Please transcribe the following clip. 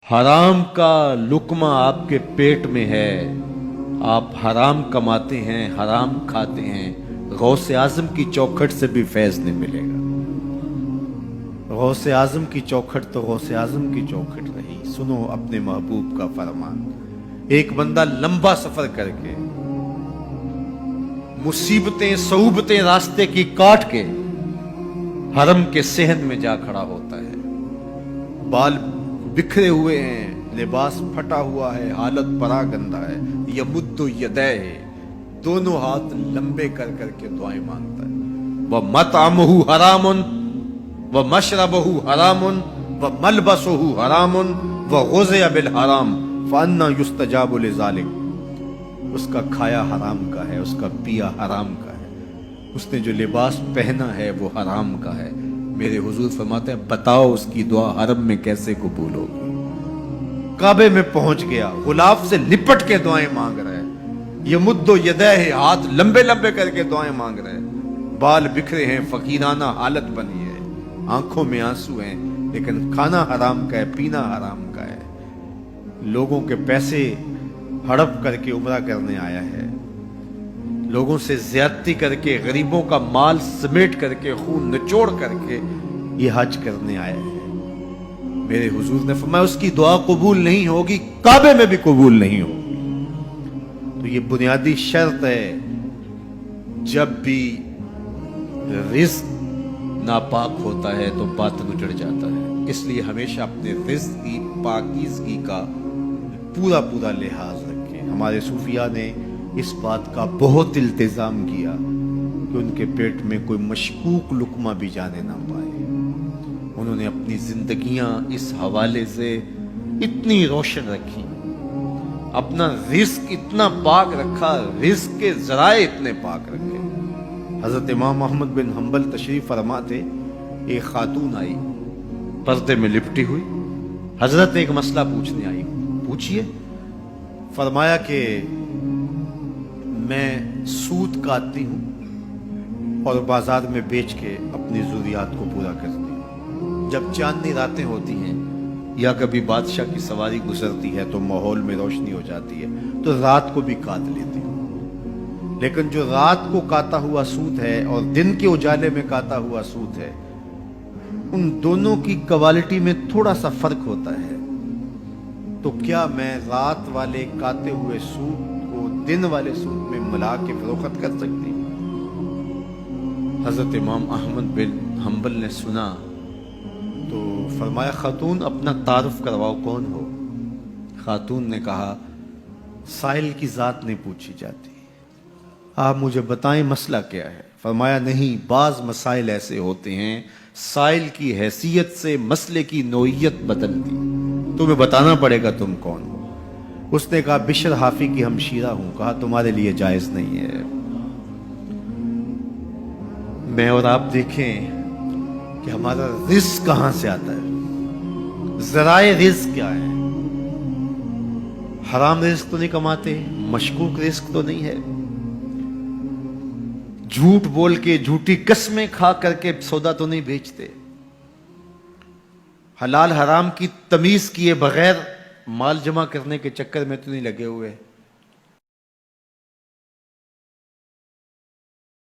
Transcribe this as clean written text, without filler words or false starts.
حرام کا لقمہ آپ کے پیٹ میں ہے، آپ حرام کماتے ہیں، حرام کھاتے ہیں، غوث اعظم کی چوکھٹ سے بھی فیض نہیں ملے گا۔ غوث اعظم کی چوکھٹ تو غوث اعظم کی چوکھٹ رہی۔ سنو اپنے محبوب کا فرمان۔ ایک بندہ لمبا سفر کر کے، مصیبتیں صعوبتیں راستے کی کاٹ کے حرم کے صحن میں جا کھڑا ہوتا ہے، بال بکھرے ہوئے ہیں، لباس پھٹا ہوا ہے، حالت پرا گندہ ہے، یمد یدیہ، دونوں ہاتھ لمبے کر کر کے دعائیں مانگتا ہے۔ وَمَطْعَمُهُ حَرَامٌ وَمَشْرَبُهُ حَرَامٌ وَمَلْبَسُهُ حَرَامٌ وَغُذِيَ بِالْحَرَامِ فَأَنَّىٰ يُسْتَجَابُ لِذَٰلِكَ۔ اس کا کھایا حرام کا ہے، اس کا پیا حرام کا ہے، اس نے جو لباس پہنا ہے وہ حرام کا ہے۔ میرے حضور فرماتے ہیں بتاؤ اس کی دعا حرم میں کیسے قبول ہوگی؟ کعبے میں پہنچ گیا، غلاف سے لپٹ کے دعائیں مانگ رہے ہیں، یمد یدیہ، ہاتھ لمبے لمبے کر کے دعائیں مانگ رہے ہیں، بال بکھرے ہیں، فقیرانہ حالت بنی ہے، آنکھوں میں آنسو ہیں، لیکن کھانا حرام کا ہے، پینا حرام کا ہے، لوگوں کے پیسے ہڑپ کر کے عمرہ کرنے آیا ہے، لوگوں سے زیادتی کر کے، غریبوں کا مال سمیٹ کر کے، خون نچوڑ کر کے یہ حج کرنے آیا ہے۔ میرے حضور نے فرمایا اس کی دعا قبول نہیں ہوگی، کعبے میں بھی قبول نہیں ہوگی۔ تو یہ بنیادی شرط ہے، جب بھی رزق ناپاک ہوتا ہے تو باطن اجڑ جاتا ہے۔ اس لیے ہمیشہ اپنے رزق کی پاکیزگی کا پورا لحاظ رکھیں۔ ہمارے صوفیاء نے اس بات کا بہت التزام کیا کہ ان کے پیٹ میں کوئی مشکوک لقمہ بھی جانے نہ پائے۔ انہوں نے اپنی زندگیاں اس حوالے سے اتنی روشن رکھی، اپنا رزق اتنا پاک رکھا، رزق کے ذرائع اتنے پاک رکھے۔ حضرت امام احمد بن حنبل تشریف فرما تھے، ایک خاتون آئی پردے میں لپٹی ہوئی، حضرت ایک مسئلہ پوچھنے آئی، پوچھئے۔ فرمایا کہ میں سود کاٹتی ہوں اور بازار میں بیچ کے اپنی ضروریات کو پورا کرتی ہوں۔ جب چاندنی راتیں ہوتی ہیں یا کبھی بادشاہ کی سواری گزرتی ہے تو ماحول میں روشنی ہو جاتی ہے تو رات کو بھی کاٹ لیتی ہوں، لیکن جو رات کو کاتا ہوا سود ہے اور دن کے اجالے میں کاتا ہوا سود ہے، ان دونوں کی کوالٹی میں تھوڑا سا فرق ہوتا ہے۔ تو کیا میں رات والے کاتے ہوئے سود کو دن والے سود میں ملا کے فروخت کر سکتی ہوں؟ حضرت امام احمد بن حنبل نے سنا تو فرمایا خاتون اپنا تعارف کرواؤ، کون ہو؟ خاتون نے کہا سائل کی ذات نہیں پوچھی جاتی، آپ مجھے بتائیں مسئلہ کیا ہے؟ فرمایا نہیں، بعض مسائل ایسے ہوتے ہیں سائل کی حیثیت سے مسئلے کی نوعیت بدلتی، تمہیں بتانا پڑے گا تم کون ہو۔ اس نے کہا بشر حافی کی ہمشیرہ ہوں۔ کہا تمہارے لیے جائز نہیں ہے۔ میں اور آپ دیکھیں کہ ہمارا رزق کہاں سے آتا ہے، ذرائع رزق کیا ہے۔ حرام رزق تو نہیں کماتے، مشکوک رزق تو نہیں ہے، جھوٹ بول کے، جھوٹی قسمیں کھا کر کے سودا تو نہیں بیچتے، حلال حرام کی تمیز کیے بغیر مال جمع کرنے کے چکر میں تو نہیں لگے ہوئے۔